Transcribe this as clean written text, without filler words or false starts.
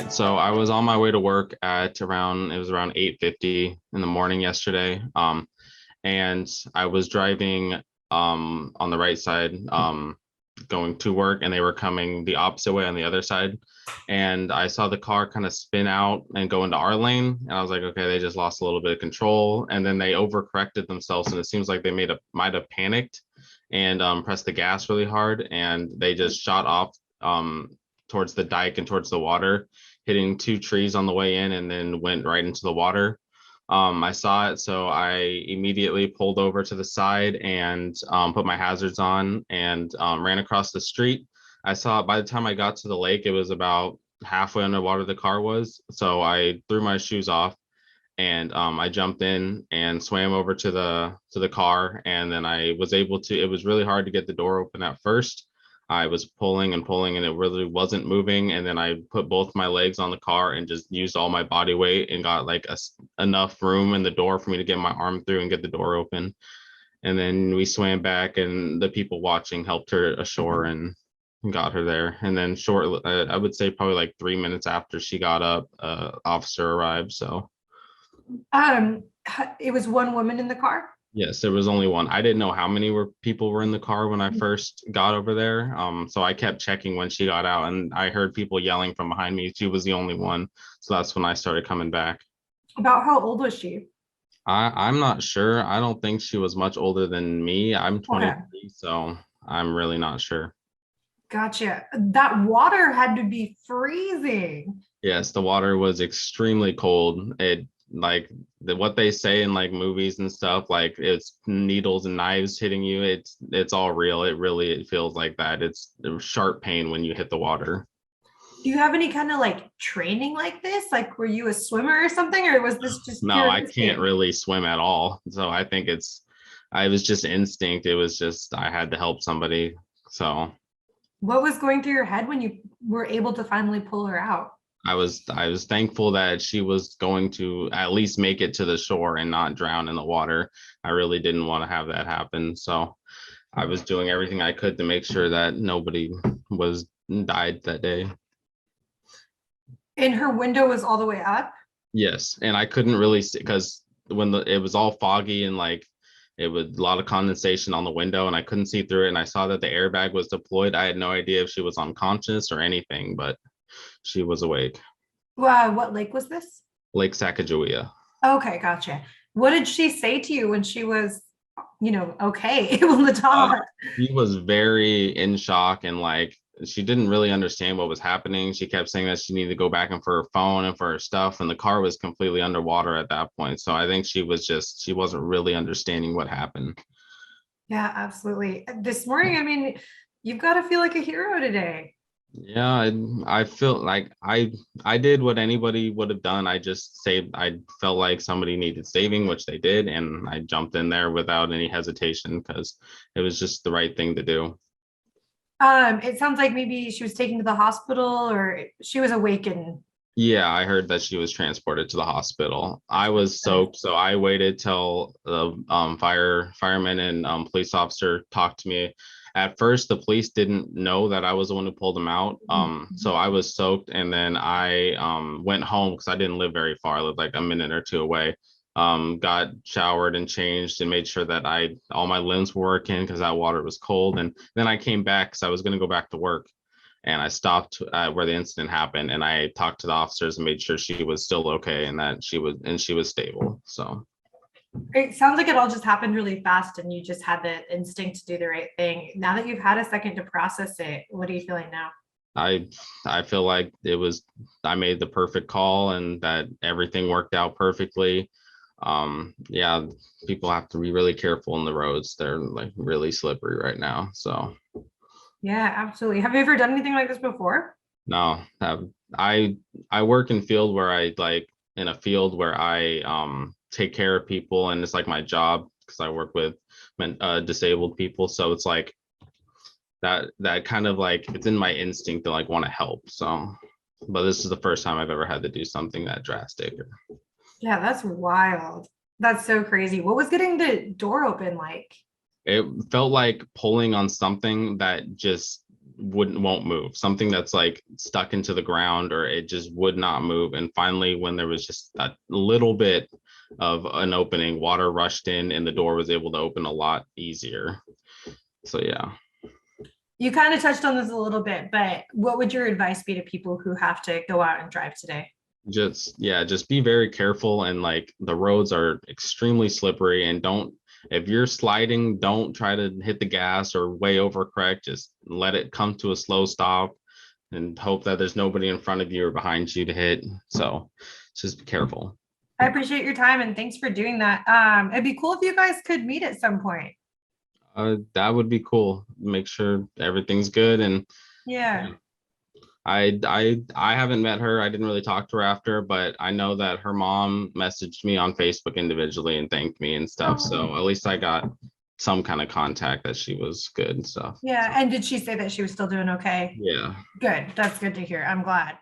right, so I was on my way to work at around it was around 8:50 in the morning yesterday. And I was driving on the right side going to work, and they were coming the opposite way on the other side. And I saw the car kind of spin out and go into our lane, and I was like, okay, they just lost a little bit of control, and then they overcorrected themselves, and it seems like they might have panicked and pressed the gas really hard, and they just shot off towards the dike and towards the water, hitting two trees on the way in, and then went right into the water. I saw it, so I immediately pulled over to the side and put my hazards on and ran across the street. I saw by the time I got to the lake, it was about halfway underwater the car was. So I threw my shoes off and I jumped in and swam over to the car, and then I was able to. It was really hard to get the door open at first. I was pulling and pulling, and it really wasn't moving. And then I put both my legs on the car and just used all my body weight and got like enough room in the door for me to get my arm through and get the door open. And then we swam back, and the people watching helped her ashore and got her there. And then I would say probably like 3 minutes after she got up, officer arrived. So Um, it was one woman in the car. yes, there was only one. I didn't know how many people were in the car when I first got over there. So I kept checking when she got out, and I heard people yelling from behind me. She was the only one. So that's when I started coming back. About how old was she? I'm not sure. I don't think she was much older than me. I'm Okay, 23, so I'm really not sure. gotcha. That water had to be freezing. Yes, the water was extremely cold. It like what they say in like movies and stuff, like it's needles and knives hitting you. It's all real. It feels like that. It's sharp pain when you hit the water. Do you have any kind of like training like this? Like, were you a swimmer or something, or was this just No, pure I can't instinct? really swim at all. So I was just instinct. It was just I had to help somebody. So What was going through your head when you were able to finally pull her out? I was thankful that she was going to at least make it to the shore and not drown in the water. I really didn't want to have that happen. So I was doing everything I could to make sure that nobody was died that day. And her window was all the way up. Yes, and I couldn't really see because it was all foggy and like it was a lot of condensation on the window, and I couldn't see through it. And I saw that the airbag was deployed. I had no idea if she was unconscious or anything, but she was awake. Wow, what lake was this? Lake Sacajawea. Okay, gotcha. What did she say to you when she was, okay on the Uh, top? she was very in shock, and like she didn't really understand what was happening. She kept saying that she needed to go back and for her phone and for her stuff, and the car was completely underwater at that point. So I think she wasn't really understanding what happened. Yeah, absolutely. This morning, I mean, you've got to feel like a hero today. Yeah, I feel like I did what anybody would have done. I just saved. I felt like somebody needed saving, which they did, and I jumped in there without any hesitation because it was just the right thing to do. It sounds like maybe she was taken to the hospital or she was awake and Yeah, I heard that she was transported to the hospital. I was soaked, so I waited till the firemen and police officer talked to me. At first, the police didn't know that I was the one who pulled them out. So I was soaked, and then I went home because I didn't live very far. I lived like a minute or two away. Got showered and changed and made sure that I all my limbs were working because that water was cold. And then I came back because I was going to go back to work, and I stopped where the incident happened, and I talked to the officers and made sure she was still okay and that she was stable. So it sounds like it all just happened really fast and you just had the instinct to do the right thing. Now that you've had a second to process it, what are you feeling now? I I feel like I made the perfect call and that everything worked out perfectly. Yeah, people have to be really careful in the roads. They're like really slippery right now. So Yeah, absolutely. Have you ever done anything like this before? no, I I work in field where I like in a field where I take care of people, and it's like my job because I work with disabled people. So it's like that kind of like it's in my instinct to like want to help. So, but this is the first time I've ever had to do something that drastic. Yeah, that's wild. That's so crazy. What was getting the door open like? It felt like pulling on something that just won't move, something that's like stuck into the ground, or it just would not move. And finally, when there was just a little bit of an opening, water rushed in and the door was able to open a lot easier. So yeah. You kind of touched on this a little bit, but what would your advice be to people who have to go out and drive today? Just be very careful, and like the roads are extremely slippery, and if you're sliding, don't try to hit the gas or way overcorrect. Just let it come to a slow stop and hope that there's nobody in front of you or behind you to hit. So just be careful. I appreciate your time and thanks for doing that. It'd be cool if you guys could meet at some point. That would be cool. Make sure everything's good. And Yeah. I haven't met her. I didn't really talk to her after, but I know that her mom messaged me on Facebook individually and thanked me and stuff. So at least I got some kind of contact that she was good and stuff. Yeah. And did she say that she was still doing okay? Yeah. Good. That's good to hear. I'm glad.